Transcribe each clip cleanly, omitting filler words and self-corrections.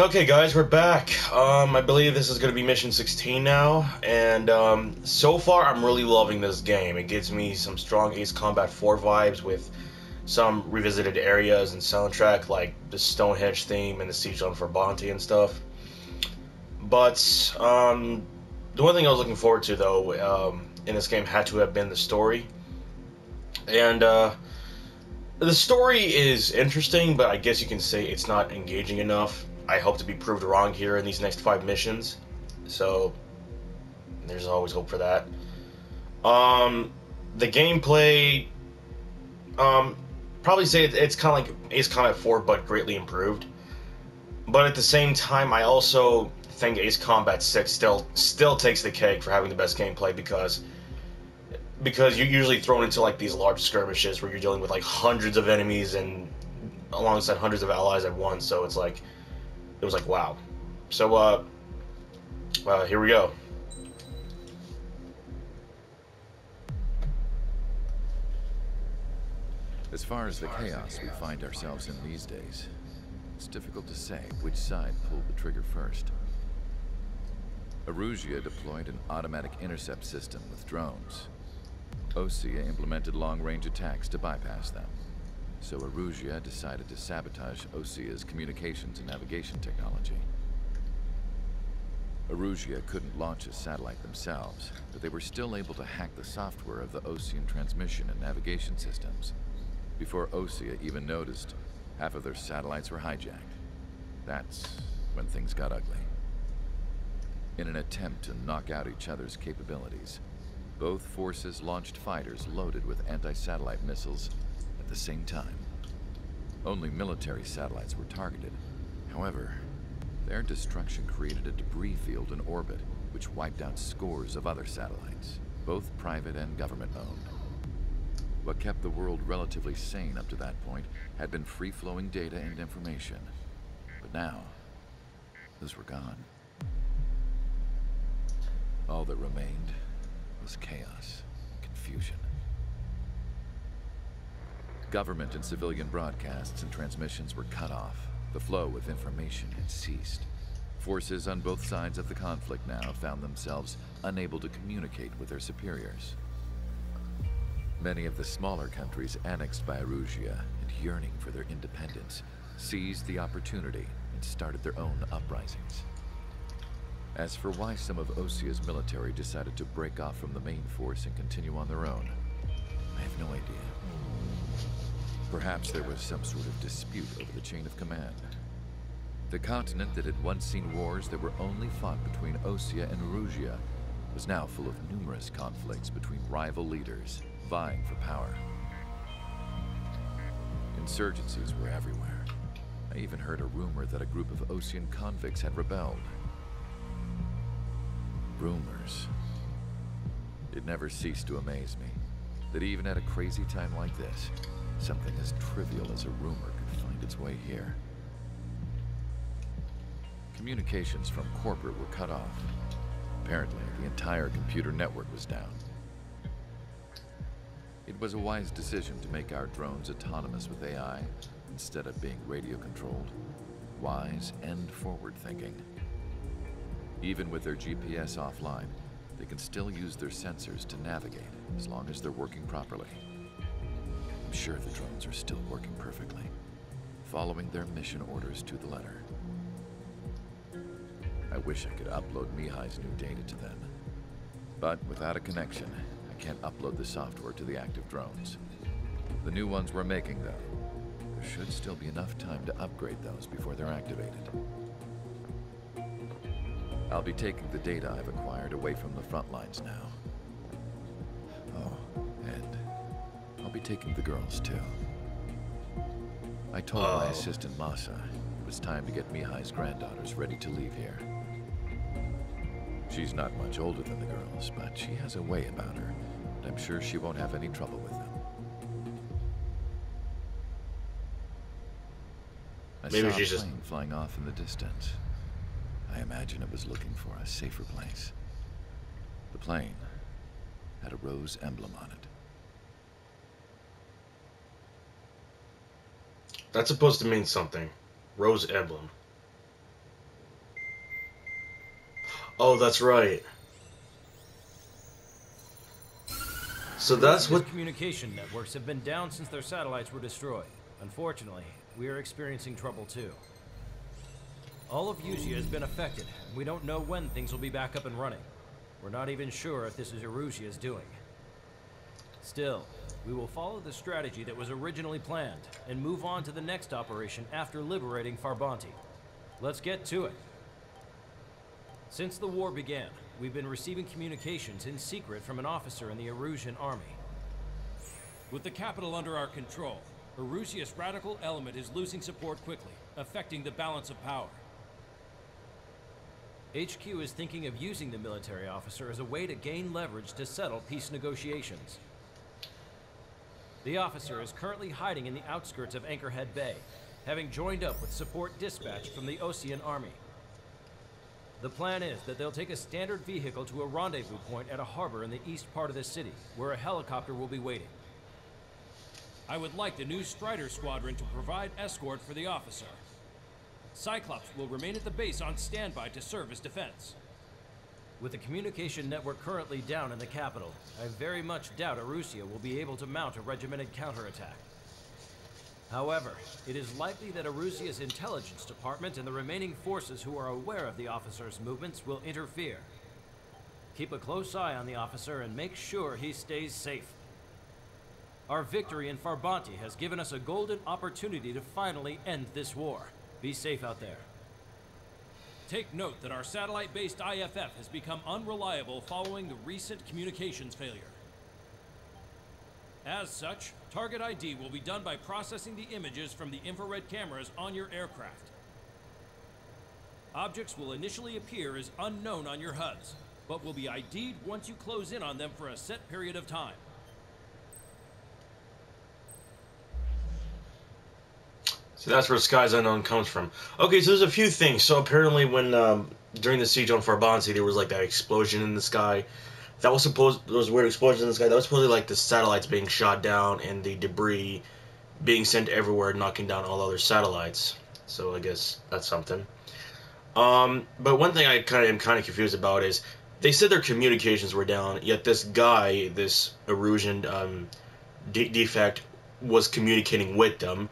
Okay, guys, we're back. I believe this is going to be mission 16 now, and so far I'm really loving this game. It gives me some strong Ace Combat 4 vibes with some revisited areas and soundtrack, like the Stonehenge theme and the Siege on Bounty and stuff. But the one thing I was looking forward to, though, in this game had to have been the story. And the story is interesting, but I guess you can say it's not engaging enough. I hope to be proved wrong here in these next 5 missions. So there's always hope for that. Um, the gameplay, um, probably say it's kind of like Ace Combat 4, but greatly improved. But at the same time, I also think Ace Combat 6 still takes the cake for having the best gameplay because you're usually thrown into like these large skirmishes where you're dealing with like hundreds of enemies and alongside hundreds of allies at once. So it was like wow. So here we go. As far as the chaos we find ourselves in these days, it's difficult to say which side pulled the trigger first. Erusia deployed an automatic intercept system with drones. Osea implemented long-range attacks to bypass them. So Erusia decided to sabotage Osea's communications and navigation technology. Erusia couldn't launch a satellite themselves, but they were still able to hack the software of the Osean transmission and navigation systems. Before Osea even noticed, half of their satellites were hijacked. That's when things got ugly. In an attempt to knock out each other's capabilities, both forces launched fighters loaded with anti-satellite missiles at the same time. Only military satellites were targeted. However, their destruction created a debris field in orbit, which wiped out scores of other satellites, both private and government-owned. What kept the world relatively sane up to that point had been free-flowing data and information. But now, those were gone. All that remained was chaos, confusion. Government and civilian broadcasts and transmissions were cut off. The flow of information had ceased. Forces on both sides of the conflict now found themselves unable to communicate with their superiors. Many of the smaller countries annexed by Erusia and yearning for their independence seized the opportunity and started their own uprisings. As for why some of Osea's military decided to break off from the main force and continue on their own, I have no idea. Perhaps there was some sort of dispute over the chain of command. The continent that had once seen wars that were only fought between Osea and Erusia was now full of numerous conflicts between rival leaders vying for power. Insurgencies were everywhere. I even heard a rumor that a group of Osean convicts had rebelled. Rumors. It never ceased to amaze me that even at a crazy time like this, something as trivial as a rumor could find its way here. Communications from corporate were cut off. Apparently, the entire computer network was down. It was a wise decision to make our drones autonomous with AI instead of being radio-controlled. Wise and forward-thinking. Even with their GPS offline, they can still use their sensors to navigate as long as they're working properly. I'm sure the drones are still working perfectly, following their mission orders to the letter. I wish I could upload Mihai's new data to them. But without a connection, I can't upload the software to the active drones. The new ones we're making, though, there should still be enough time to upgrade those before they're activated. I'll be taking the data I've acquired away from the front lines now. Oh, and I'll be taking the girls, too. I told my assistant Masa it was time to get Mihai's granddaughters ready to leave here. She's not much older than the girls, but she has a way about her, and I'm sure she won't have any trouble with them. I Maybe saw she's a just plane flying off in the distance. I imagine it was looking for a safer place. The plane had a rose emblem on it. That's supposed to mean something. Rose emblem. Oh, that's right. So that's Erusia's what. communication networks have been down since their satellites were destroyed. Unfortunately, we are experiencing trouble too. All of Usia has been affected, and we don't know when things will be back up and running. We're not even sure if this is Erusia's doing. Still, we will follow the strategy that was originally planned, and move on to the next operation after liberating Farbanti. Let's get to it. Since the war began, we've been receiving communications in secret from an officer in the Erusian army. With the capital under our control, Erusia's radical element is losing support quickly, affecting the balance of power. HQ is thinking of using the military officer as a way to gain leverage to settle peace negotiations. The officer is currently hiding in the outskirts of Anchorhead Bay, having joined up with support dispatched from the Osean army. The plan is that they'll take a standard vehicle to a rendezvous point at a harbor in the east part of the city, where a helicopter will be waiting. I would like the new Strider Squadron to provide escort for the officer. Cyclops will remain at the base on standby to serve as defense. With the communication network currently down in the capital, I very much doubt Erusia will be able to mount a regimented counterattack. However, it is likely that Erusia's intelligence department and the remaining forces who are aware of the officer's movements will interfere. Keep a close eye on the officer and make sure he stays safe. Our victory in Farbanti has given us a golden opportunity to finally end this war. Be safe out there. Take note that our satellite-based IFF has become unreliable following the recent communications failure. As such, target ID will be done by processing the images from the infrared cameras on your aircraft. Objects will initially appear as unknown on your HUDs, but will be ID'd once you close in on them for a set period of time. So that's where Skies Unknown comes from. Okay, so there's a few things. So apparently, when during the siege on Farbanti, there was like that explosion in the sky. That was supposed there was weird explosions in the sky. That was supposedly like the satellites being shot down and the debris being sent everywhere, knocking down all other satellites. So I guess that's something. But one thing I am kind of confused about is they said their communications were down, yet this guy, this Erusian defect, was communicating with them.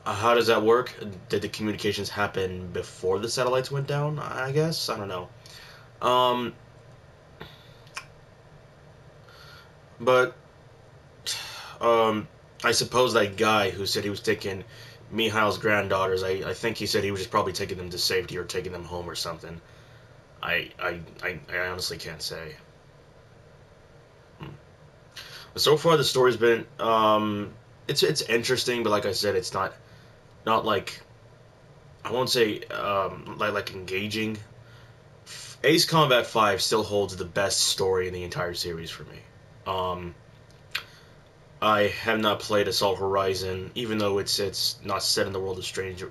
How does that work? Did the communications happen before the satellites went down? I guess I don't know. Um, but I suppose that guy who said he was taking Mihail's granddaughters, I think he said he was just probably taking them to safety or taking them home or something. I honestly can't say. But so far the story's been it's interesting, but like I said, it's not like I won't say like engaging. Ace Combat 5 still holds the best story in the entire series for me. Um, I have not played Assault Horizon, even though it's not set in the world of Strange.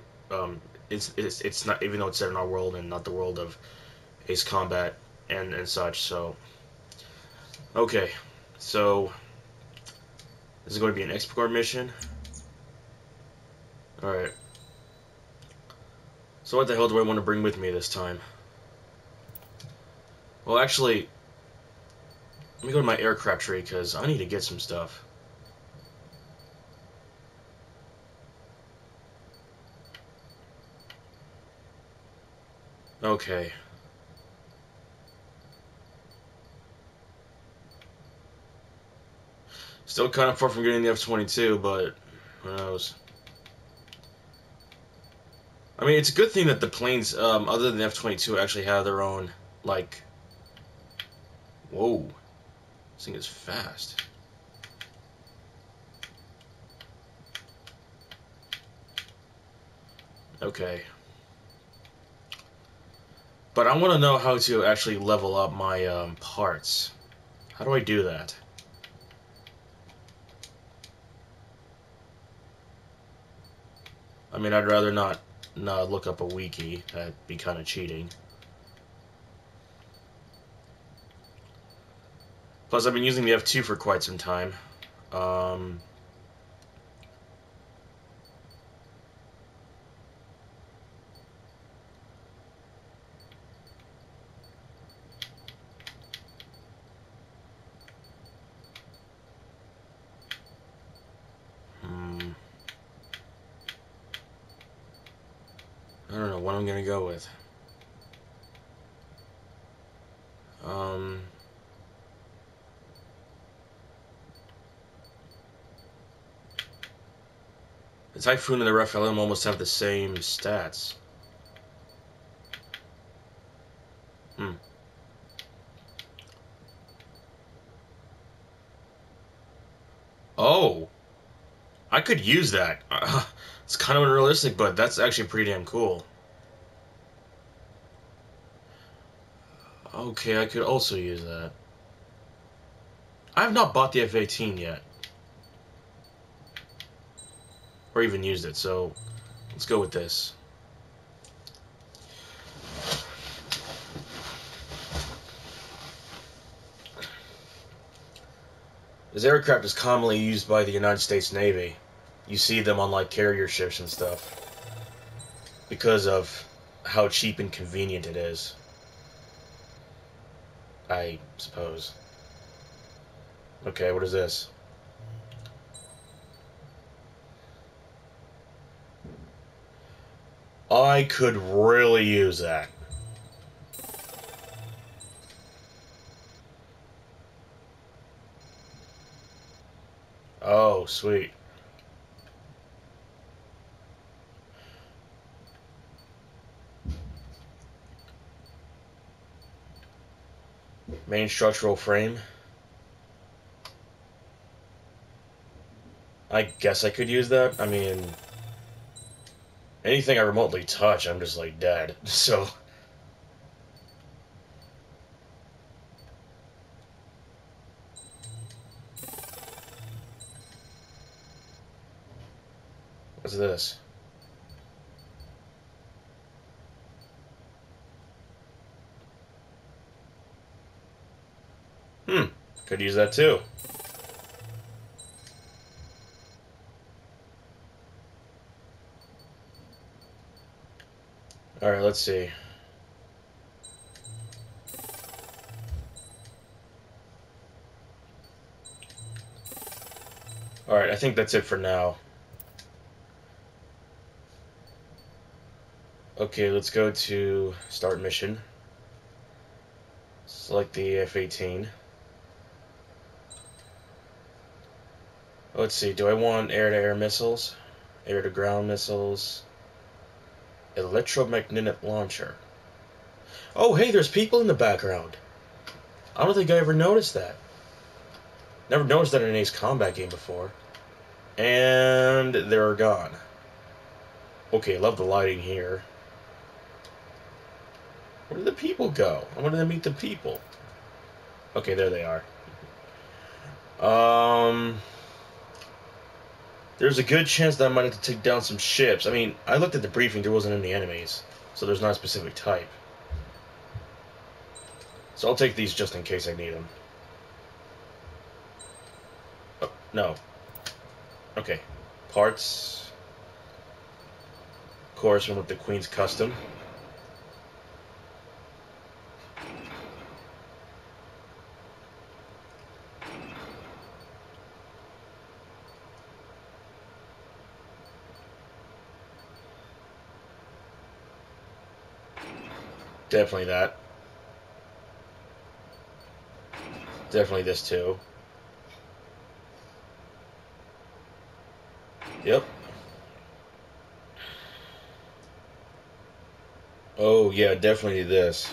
It's not, even though it's set in our world and not the world of Ace Combat and such. So okay, so this is going to be an export mission. All right. So what the hell do I want to bring with me this time? Well, actually, let me go to my aircraft tree because I need to get some stuff. Okay. Still kind of far from getting the F-22, but who knows? I mean, it's a good thing that the planes, other than the F-22, actually have their own, like... Whoa. This thing is fast. Okay. But I want to know how to actually level up my parts. How do I do that? I mean, I'd rather not look up a wiki. That'd be kind of cheating. Plus, I've been using the F2 for quite some time. Um, I don't know what I'm gonna go with. The Typhoon and the Rephilim almost have the same stats. Hmm. Oh! I could use that. It's kind of unrealistic, but that's actually pretty damn cool. Okay, I could also use that. I have not bought the F-18 yet. Or even used it, so let's go with this. This aircraft is commonly used by the United States Navy. You see them on like carrier ships and stuff. Because of how cheap and convenient it is. I suppose. Okay, what is this? I could really use that. Oh, sweet. Main structural frame. I guess I could use that. I mean, anything I remotely touch, I'm just like dead. So, what's this? Could use that too. Alright, let's see. Alright, I think that's it for now. Okay, let's go to start mission. Select the F-18. Let's see, do I want air-to-air missiles? Air-to-ground missiles? Electromagnetic launcher. Oh, hey, there's people in the background. I don't think I ever noticed that. Never noticed that in an Ace Combat game before. And they're gone. Okay, love the lighting here. Where did the people go? I wanted to meet the people. Okay, there they are. There's a good chance that I might have to take down some ships. I mean, I looked at the briefing, there wasn't any enemies. So there's not a specific type. So I'll take these just in case I need them. Oh, no. Okay. Parts. Of course, one with the Queen's Custom. Definitely that. Definitely this too. Yep. Oh, yeah, definitely this.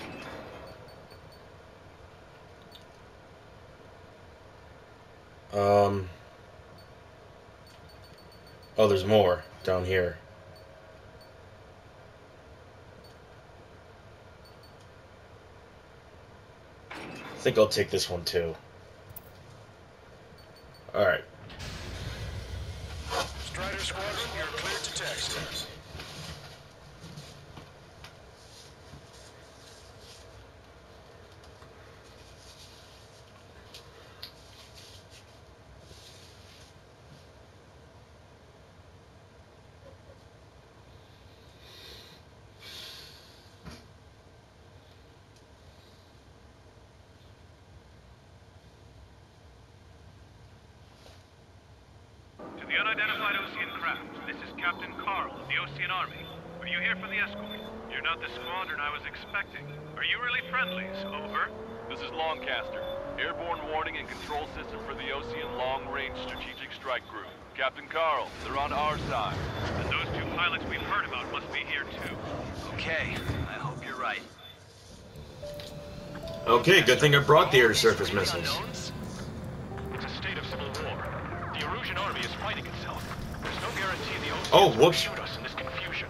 Um. Oh, there's more down here. I think I'll take this one too. Alright. Strider Squadron, you're cleared to text. To the unidentified Osean craft, this is Captain Carl of the Osean Army. Are you here for the escort? You're not the squadron I was expecting. Are you really friendlies? Over. This is Longcaster. Airborne warning and control system for the Ocean Long Range Strategic Strike Group. Captain Carl, they're on our side. And those two pilots we've heard about must be here too. Okay, I hope you're right. Okay, good thing I brought the air surface missiles. It's a state of civil war. The Erusian army is fighting itself. There's no guarantee the Oceans Oh, will whoops. shoot us in this confusion.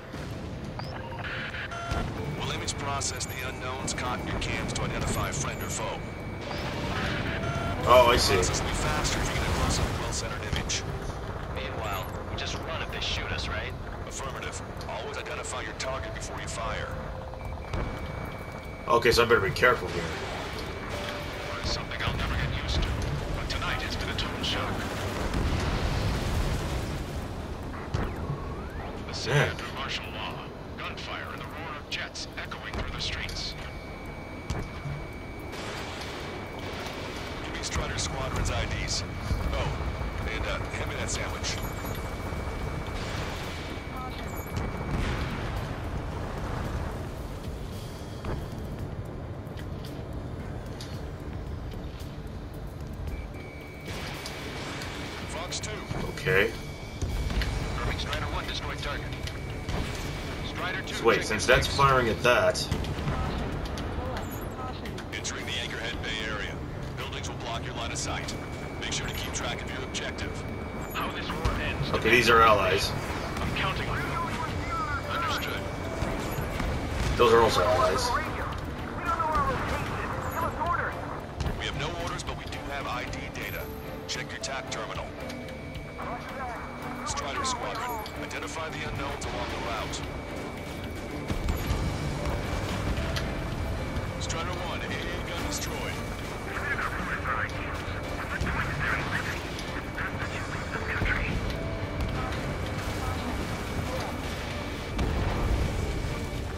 We'll image process the unknowns caught in your cams to identify friend or foe. Oh, I see. Process will be faster if you get a close-up, well-centered image. Meanwhile, we just run if they shoot us, right? Affirmative. Always identify your target before you fire. Okay, so I better be careful here. It's something I'll never get used to. But tonight it's been a total shock. The city Man. under martial law. Gunfire and the roar of jets echoing through the streets. Give me Strider Squadron's IDs. Oh, and hand me that sandwich. Fox 2. Okay. Perfect. Strider 1 destroyed target. Strider 2. So wait, since that's firing at that... Entering the Anchorhead Bay area. Buildings will block your line of sight. Make sure to keep track of your objective. How this war ends. Okay, these are allies. I'm counting on you. Understood. Those are also allies. We have no orders, but we do have ID data. Check your TAC terminal. Strider Squadron, identify the unknowns along the route. Strider 1, AA gun destroyed.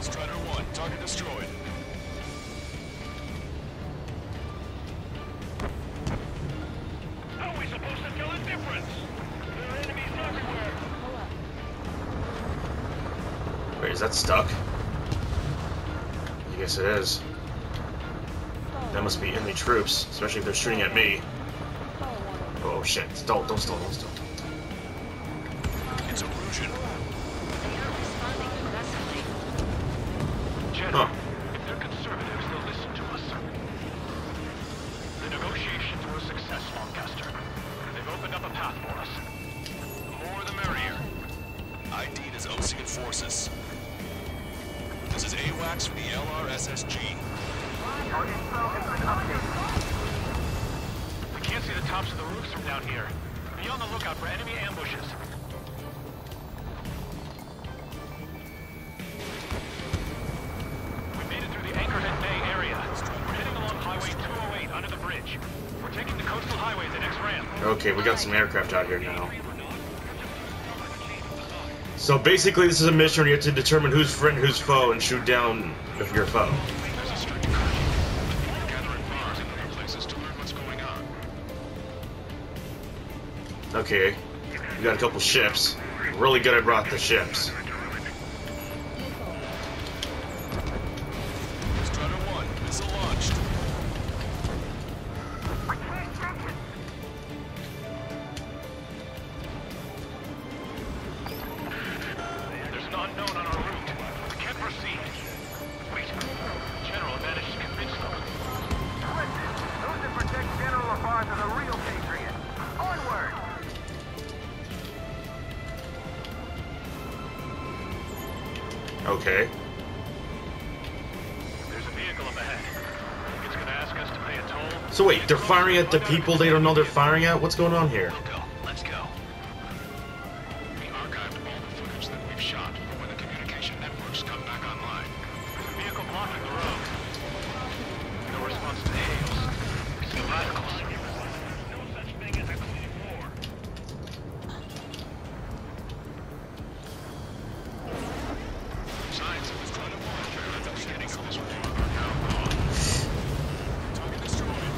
Strider 1, target destroyed. How are we supposed to tell the difference? There are enemies everywhere. Wait, is that stuck? I guess it is. That must be enemy troops, especially if they're shooting at me. Oh shit, don't stall. It's Erusian. Huh. If they're conservatives, they'll listen to us. The negotiations were a success, Lancaster. They've opened up a path for us. The more the merrier. ID'd as Ocean Forces. This is AWACS for the LRSSG. We can't see the tops of the roofs from down here. Be on the lookout for enemy ambushes. We made it through the Anchorhead Bay area. We're heading along Highway 208 under the bridge. We're taking the coastal highway the next ramp. Okay, we got some aircraft out here now. So basically this is a mission where you have to determine who's friend, who's foe, and shoot down if you're a foe. There's a strict curfew. Gather at bars and other places to learn what's going on. Okay, we got a couple ships. Really good I brought the ships. Strider 1, missile launched. There's an unknown on our route. We can't proceed. Wait. General managed to convince them. Those that protect General Lafarge are the real patriots. Onward! Okay. There's a vehicle up ahead. Think it's gonna ask us to pay a toll? So wait, they're firing at the people they don't know they're firing at? What's going on here? We'll go. Let's go. We archived all the footage that we've shot for when the communication networks come back online. There's a vehicle blocking the road. No response to hails. Still radicals. No such thing as a clean war. Signs of withdrawal warfare at the beginning of this war are now gone. Target destroyed.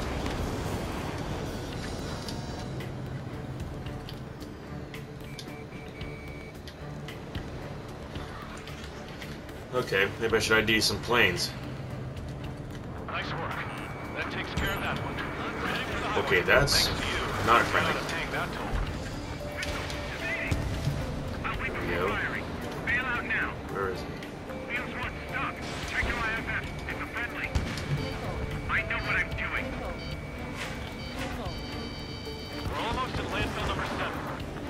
Okay, maybe I should ID some planes. Nice work. That takes care of that one. We're heading for the highway. Okay, that's Thanks to you. not a friendly. Gotta paying that toll. Yo. Firing. Bail out now. Where is he? Wheels one, stop. Check your IFF. It's a friendly. I know what I'm doing. We're almost at landfill number 7.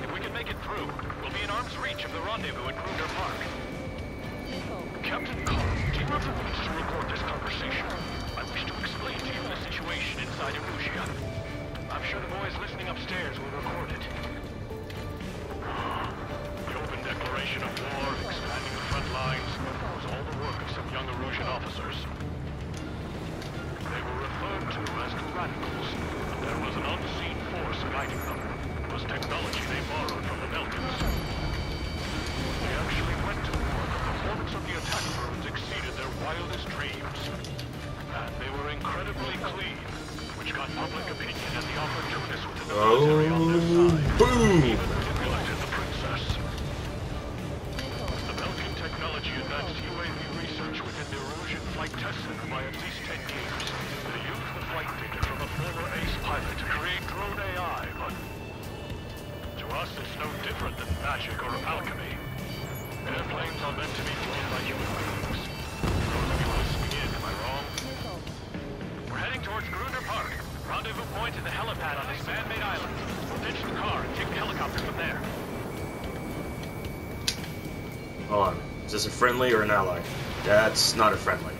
If we can make it through, we'll be in arm's reach of the rendezvous at Kruger Park. Captain Carl, do you have the words to record this conversation? I wish to explain to you the situation inside Erusia. I'm sure the boys listening upstairs will record it. The open declaration of war, expanding the front lines, was all the work of some young Erusian officers. They were referred to as the Radicals, but there was an unseen force guiding them. It was technology they borrowed from the Belgians. When they actually went to war, the performance of the attack drones exceeded their wildest dreams. And they were incredibly clean, which got public opinion and the opportunists within the military on their side. Boom! Even manipulated the princess. The Belgian technology advanced UAV research within the Erusian Flight Test Center by at least 10 years. They used the flight data from a former ace pilot to create drone AI, but to us it's no different than magic or alchemy. Airplanes are meant to be flown by human beings. Those of you listening in, am I wrong? We're heading towards Gruner Park. Rendezvous point is the helipad on this man-made island. We'll ditch the car and take the helicopter from there. Hold on. Is this a friendly or an ally? That's not a friendly.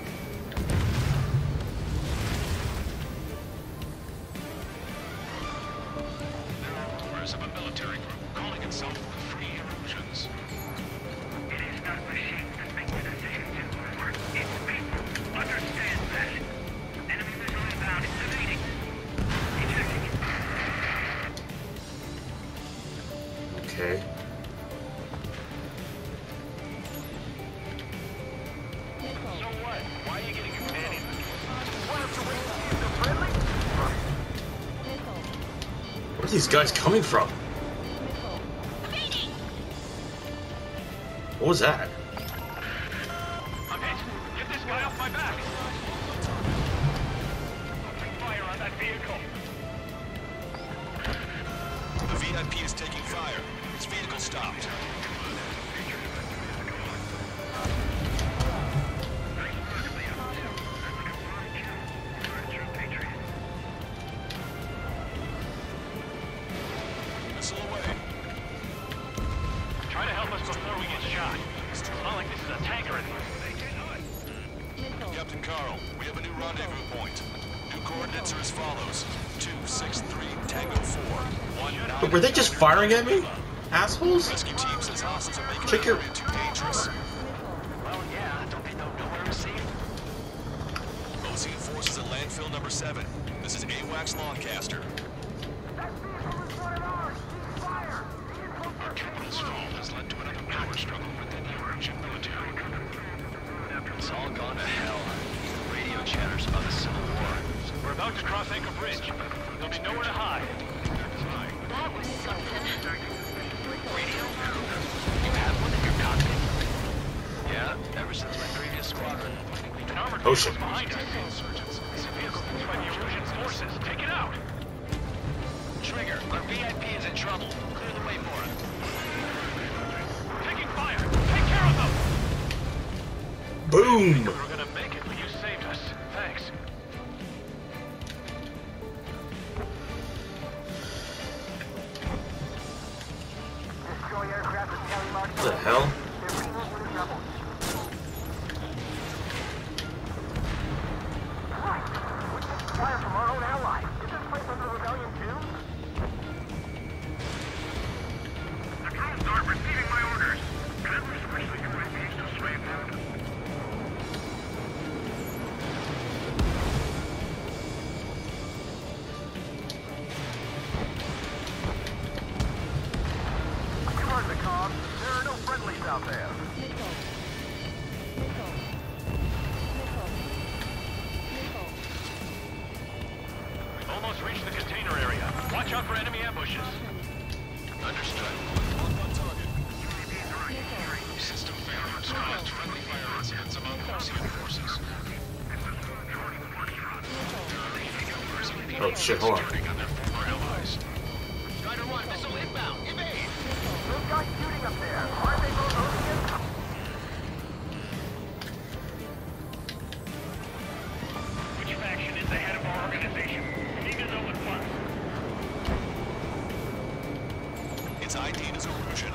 There are rumors of a military group calling itself the Free Erusians. It is not machines that make the decisions in war. It's people. Understand that. Enemy missile inbound. It's evading. Ejecting. Okay. So what? Why are you getting companions? Why don't you wait to see if they're friendly? Where are these guys coming from? What was that? I'm hit. Get this guy off my back. Opening fire on that vehicle. The VIP is taking fire. His vehicle stopped. Missile away. Try to help us before we get shot. It's not like this is a tank or anything. Captain Carl, we have a new rendezvous point. New coordinates are as follows. 263 Tango 4 But were they just firing at me? Assholes? Rescue team says hostiles are making Check the your- area too dangerous. Well, yeah, don't they know nowhere to see? Ocean forces at landfill number 7. This is AWACS Lancaster. That vehicle is one of ours. Cease fire. Our capital's fall has led to another power struggle within the Erusian military. It's all gone to hell. Radio chatters about the Civil War. We're about to cross Anchor Bridge. There'll be nowhere to hide. That was something. Radio? You have one in your cockpit? Yeah, ever since my previous squadron. An armored Ocean. vehicle's behind us. It's a vehicle used by the Erusian forces. Take it out. Trigger, our VIP is in trouble. Clear the way for it. Taking fire. Take care of them. Boom! We're gonna make it, but you saved us. Thanks. Destroy aircraft and carry marks. What the hell? They're bringing us into trouble. Right. We take fire from our own allies. Is this place under the rebellion too? The drones aren't receiving my orders. Can I switch the UAVs to sway mode? You heard the comm. There are no friendlies out there. We've almost reached the container area. Watch out for enemy ambushes. Understood. On target. System failure. Friendly fire on Oh shit, hold on. turning on their former allies. Strider 1, missile inbound. Evade! Those guys shooting up there. Aren't they both Oceans? Which faction is the head of our organization? We need to know at once. Its ID is Erosion.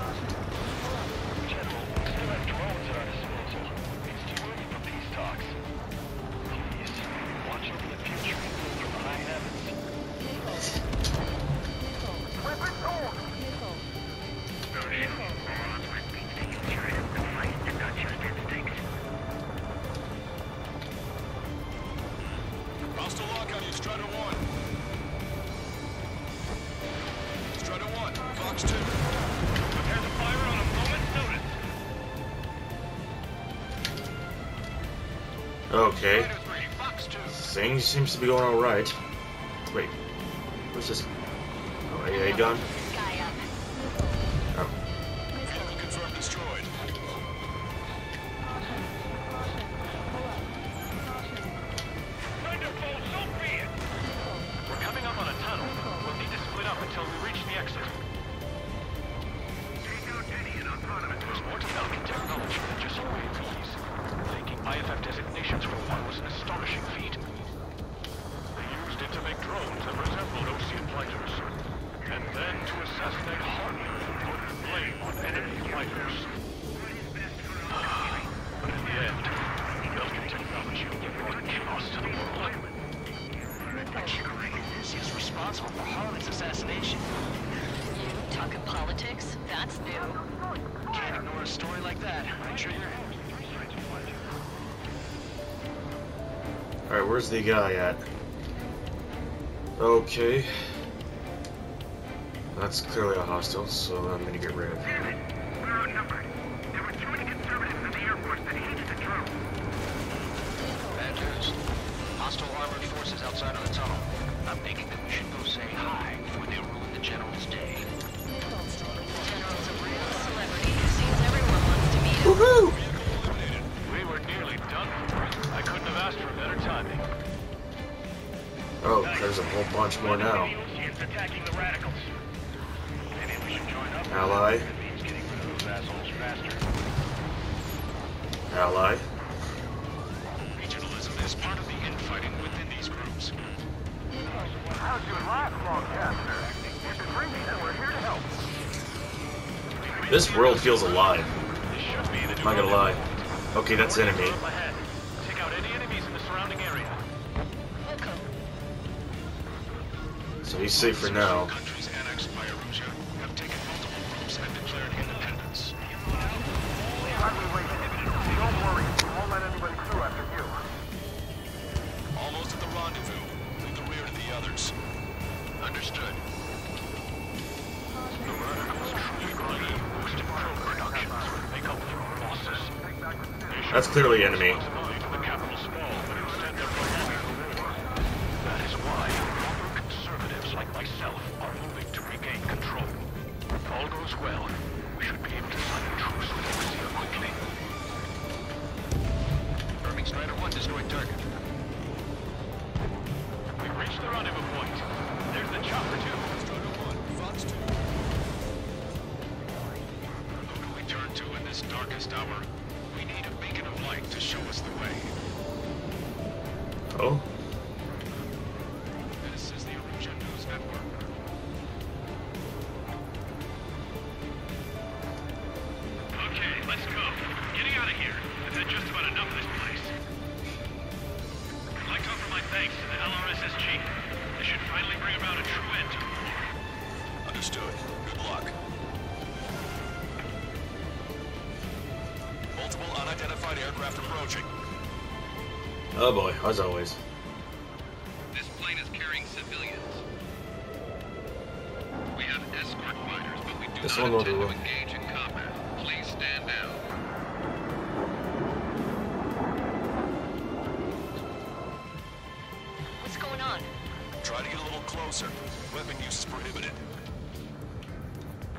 General, we still have drones at our disposal. It's too early for peace talks. Please, watch over the future from the high heavens. Weapons hold! Hostile lock on you, Strider 1. Strider 1, Fox 2. Prepare to fire on a moment's notice. Okay. Strider 3, Fox 2. Things seems to be going alright. Wait. What's this? Oh, AA gun? Sky up. Oh. Enemy confirmed destroyed. Thunderbolt, so be it! We're coming up on a tunnel. We'll need to split up until we reach the exit. Take out Denny and autonomous. There's more to Falcon technology than just UAVs. Taking IFF designations for one was an astonishing feat. They used it to make drones that resembled Ocean fighters. And then to assassinate Hartley and put the blame on enemy fighters. But in the end, Falcon technology brought chaos to the world. This is responsible for Harlan's assassination. You talking politics? That's new. Can't ignore a story like that, right, Trigger? Alright, where's the guy at? Okay. That's clearly a hostile, so I'm gonna get rid of him. We're outnumbered. There were too many conservatives in the Air Force that hated the drone. Bad news. Hostile armored forces outside of the tunnel. I'm thinking that we should go say hi before they ruin the General's day. General's a real celebrity. Seems everyone wants to meet him. Woohoo! We were nearly done for. I couldn't have asked for better timing. Oh, there's a whole bunch more now. Oceans attacking the radicals. Maybe we should join up. Ally. It means getting rid of those assholes faster. Ally. Regionalism is part of the infighting within these groups. How's your last broadcaster? If it's ringing, then we're here to help. This world feels alive. This should be the I'm not gonna lie. Okay, that's enemy. Up ahead. Take out any enemies in the surrounding area. Welcome. So he's safe for now. Countries annexed by Erosia have taken multiple groups and declared independence. Time we wasted. Don't worry, we won't let anybody through after you. Almost at the rendezvous. Leave the rear to the others. Understood. The radicals truly believe boosting drone productions would make up for our losses. That's clearly enemy. Responsibility to the capital's fall, but instead they're prolonging the war. That is why proper conservatives like myself are moving to regain control. If all goes well, we should be able to sign a truce with Ocean quickly. Confirming Strider 1 destroyed target. We've reached the rendezvous point. There's the chopper too. Strider 1, Fox 2. Who do we turn to in this darkest hour? We need a beacon of light to show us the way. Oh? This is the Erosion News Network. Okay, let's go. Getting out of here. I've had just about enough of this place. I'd like to offer my thanks to the LRSSG. This should finally bring about a true end to the war. Understood. Good luck. Multiple unidentified aircraft approaching. Oh boy, as always. This plane is carrying civilians. We have escort fighters, but we do This not one will intend do. to engage in combat. Please stand down. What's going on? Try to get a little closer. Weapon use is prohibited.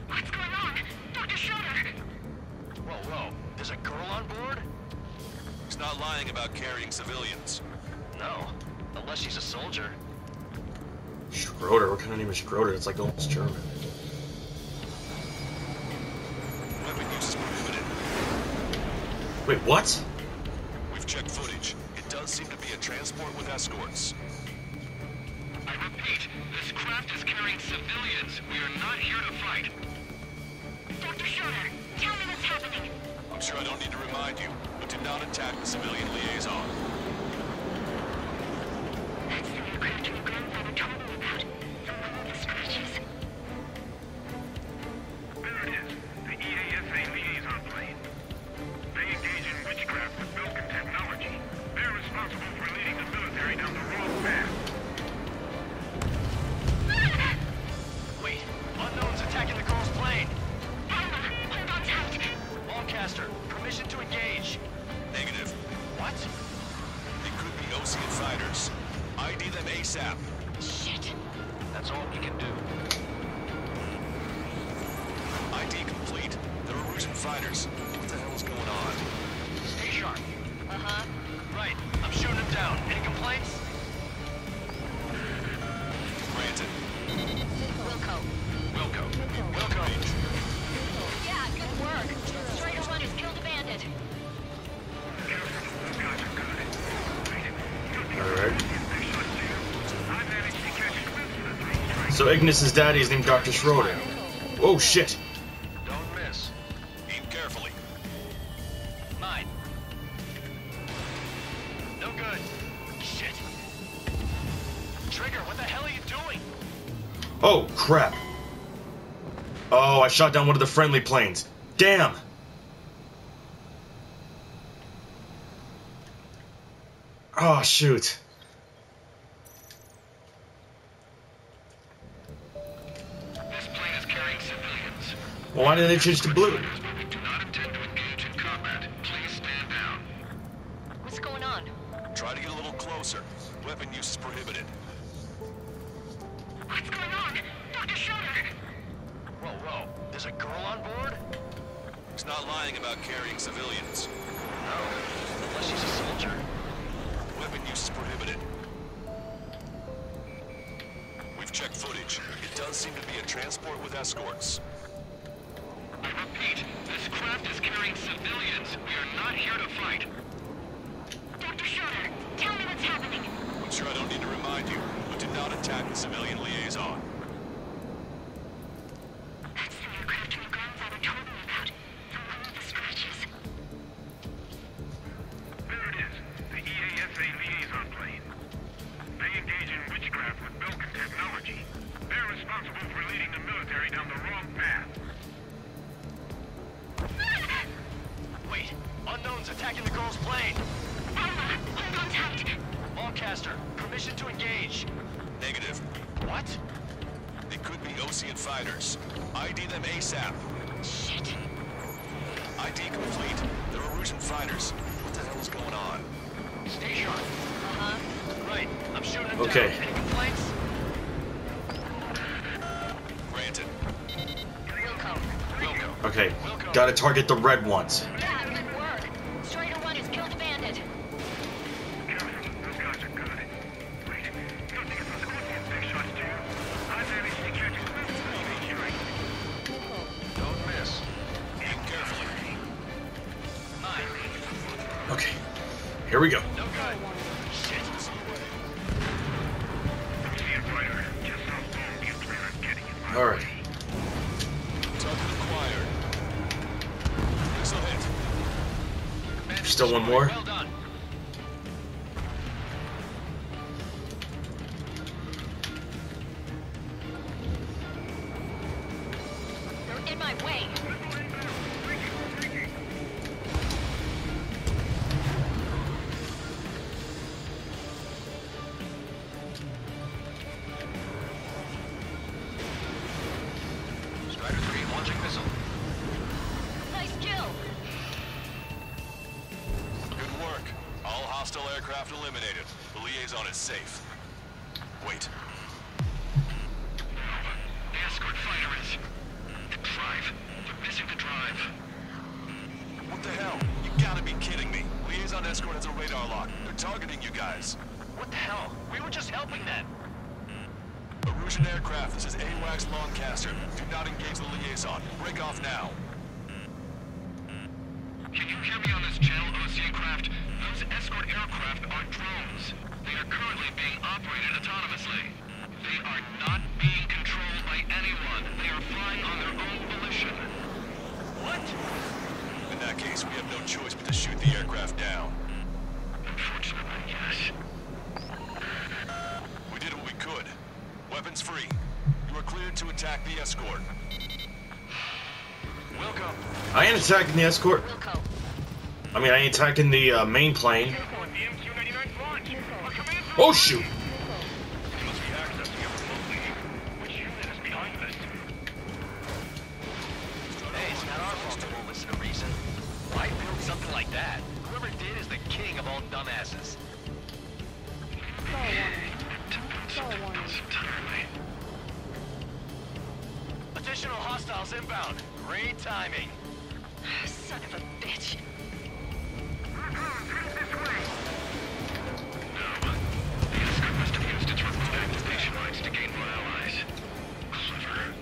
What's going on? Dr. Schroeder! Whoa, whoa. There's a girl on board? He's not lying about carrying civilians. No. Unless she's a soldier. Schroeder? What kind of name is Schroeder? It's like almost German. Weapon use is prohibited. Wait, what? We've checked footage. It does seem to be a transport with escorts. I repeat, this craft is carrying civilians. We are not here to fight. Dr. Schroeder, tell me what's happening. I'm sure I don't need to remind you, but do not attack the civilian liaison. That's the aircraft your grandfather told me about. The one with the scratches. There it is, the EASA liaison plane. They engage in witchcraft with Vulcan technology. They're responsible for leading the military down the wrong path. Wait, unknown's attacking the girl's plane. Alma, hold on tight. Lancaster, permission to engage. Negative. What? They could be Ocean fighters. ID them ASAP. Shit. That's all we can do. ID complete. They're Erusian fighters. What the hell is going on? Stay sharp. Uh-huh. Right, I'm shooting him down. Any complaints? Granted. Wilco. Wilco. Yeah, good work. Strider 1 has killed a bandit. Alright. So Ignis's daddy is named Dr. Schroeder. Oh shit! Don't miss. Aim carefully. Mine. No good. Shit. Trigger, what the hell are you doing? Oh crap! Oh, I shot down one of the friendly planes. Damn! Oh shoot. This plane is carrying civilians. Well, why did they change to blue? We do not intend to engage in combat. Please stand down. What's going on? Try to get a little closer. Weapon use is prohibited. What's going on? Dr. Schroeder! Whoa. There's a girl on board? He's not lying about carrying civilians. No. Unless she's a soldier. Weapon use is prohibited. We've checked footage. It does seem to be a transport with escorts. I repeat, this craft is carrying civilians. We are not here to fight. Dr. Schroeder, tell me what's happening. I'm sure I don't need to remind you, but do not attack the civilian liaison. That's the aircraft your grandfather told me about. The one with the scratches. There it is, the EASA liaison plane. They engage in witchcraft with Vulcan technology. They're responsible for leading the military down the wrong path. Wait, unknown's attacking the girl's plane. Alma, hold on tight. Lancaster, permission to engage. Negative. What? They could be Ocean fighters. ID them ASAP. Shit. ID complete. They're Erusian fighters. What the hell is going on? Stay sharp. Uh-huh. Right, I'm shooting him Okay. down. Any complaints? Granted. Wilco. Okay, gotta target the red ones. Yeah, good work. Strider 1 has killed a bandit. Careful, those guys are good. Wait, you don't think it's those Scorpion big shots, do you? I managed to catch a glimpse of the hearing. Don't miss. Aim carefully. Mine. Okay, here we go. No good. Shit. See it, Ryder. Just how long do you plan on getting in my Alright. way? Target acquired. Missile hit. Bandit Still one destroyed. more? Well done. They're in my way. Strider 3 launching missile. Nice kill. Good work. All hostile aircraft eliminated. The liaison is safe. Wait. The escort fighter is... The drive. They're missing the drive. What the hell? You gotta be kidding me. Liaison escort has a radar lock. They're targeting you guys. What the hell? We were just helping them. Erusian aircraft, this is AWACS Lancaster. Do not engage the liaison. Break off now. Can you hear me on this channel, Ocean craft? Those escort aircraft are drones. They are currently being operated autonomously. They are not being controlled by anyone. They are flying on their own volition. What? In that case, we have no choice but to shoot the aircraft down. Unfortunately, yes. We did what we could. Weapons free. You are cleared to attack the escort. Wilco. I ain't attacking the escort. Wilco. I mean, I ain't attacking the main plane. Oh shoot! They must be accessing it remotely. Which unit is behind this? Hey, it's not our fault to listen to reason. Why build something like that? Whoever did is the king of all dumbasses. Additional hostiles inbound. Great timing. Son of a bitch. The escort must have used its remote activation rights to gain more allies. Clever.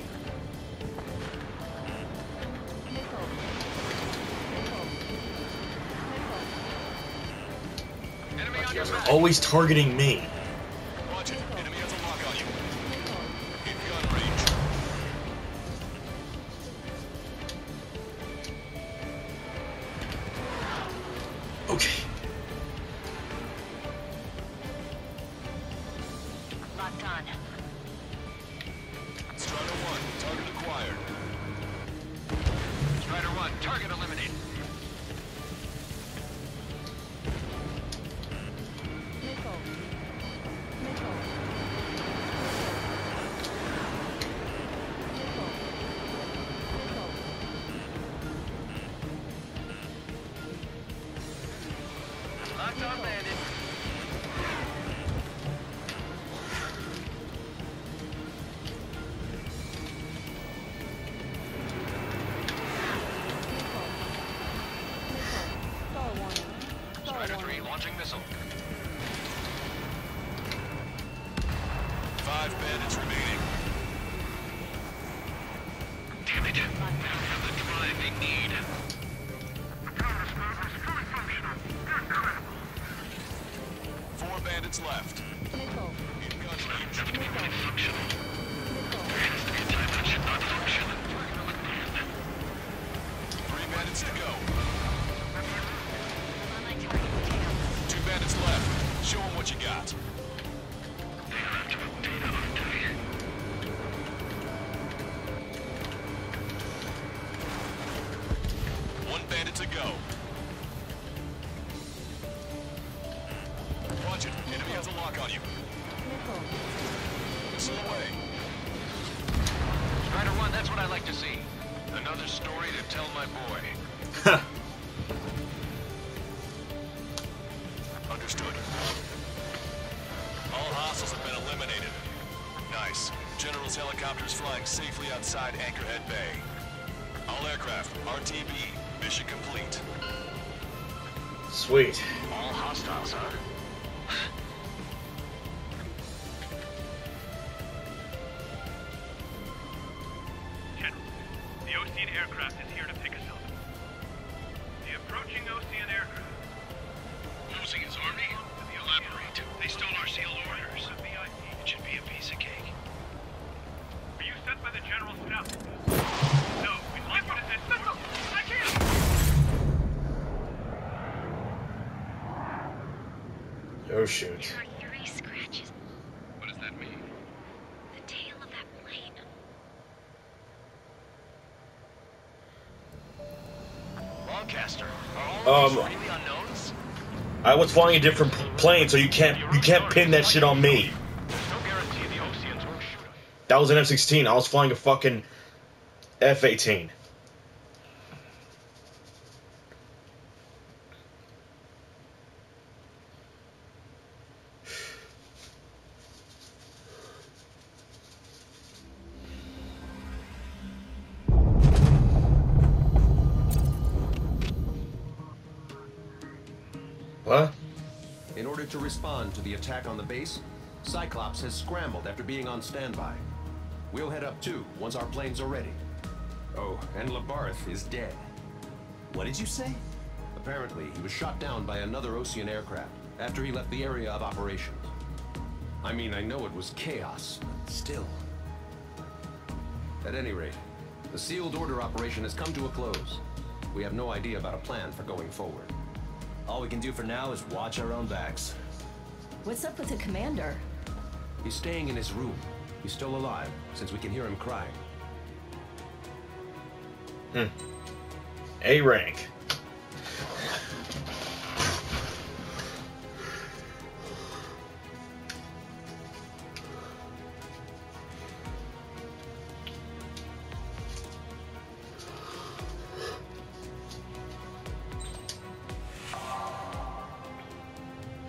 Enemy on You your guys are back. always targeting me. Watch it. Enemy has a lock on you. In gun range. Okay. Locked on. Strider 1, target acquired. Strider 1, target eliminated. Locked on bandit. Strider 3 launching missile. 5 bandits remaining. Damn it. They don't have the drive they need. Four bandits left. In gun range. Have to be really functional. There has to be a time that should not function. 3 bandits to go. On my target tail. 2 bandits left. Show them what you got. They have to put data on today. 1 bandit to go. Watch it. Enemy has a lock on you. Missile away. Strider 1, that's what I like to see. Another story to tell my boy. Understood. All hostiles have been eliminated. Nice. General's helicopters flying safely outside Anchorhead Bay. All aircraft, RTB, mission complete. Sweet. All hostiles, huh? General, the Ocean aircraft is here to pick us up. The approaching Ocean aircraft. Losing his army? Elaborate. They stole our sealed orders. It should be a piece of cake. Were you sent by the General's staff? No, we'd like you to send missile! I can't! Oh shoot. There are 3 scratches. What does that mean? The tail of that plane. Lancaster, are all of these Um, really unknowns? I was flying a different plane, so you can't pin that shit on me. There's no guarantee the Oceans won't shoot us. That was an F-16. I was flying a fucking F-18. What? In order to respond to the attack on the base, Cyclops has scrambled after being on standby. We'll head up too, once our planes are ready. Oh, and Labarth is dead. What did you say? Apparently, he was shot down by another Ocean aircraft after he left the area of operations. I mean, I know it was chaos, but still. At any rate, the sealed order operation has come to a close. We have no idea about a plan for going forward. All we can do for now is watch our own backs. What's up with the commander? He's staying in his room. He's still alive, since we can hear him crying. A rank.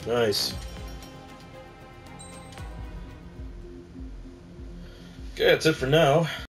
Nice. Okay, that's it for now.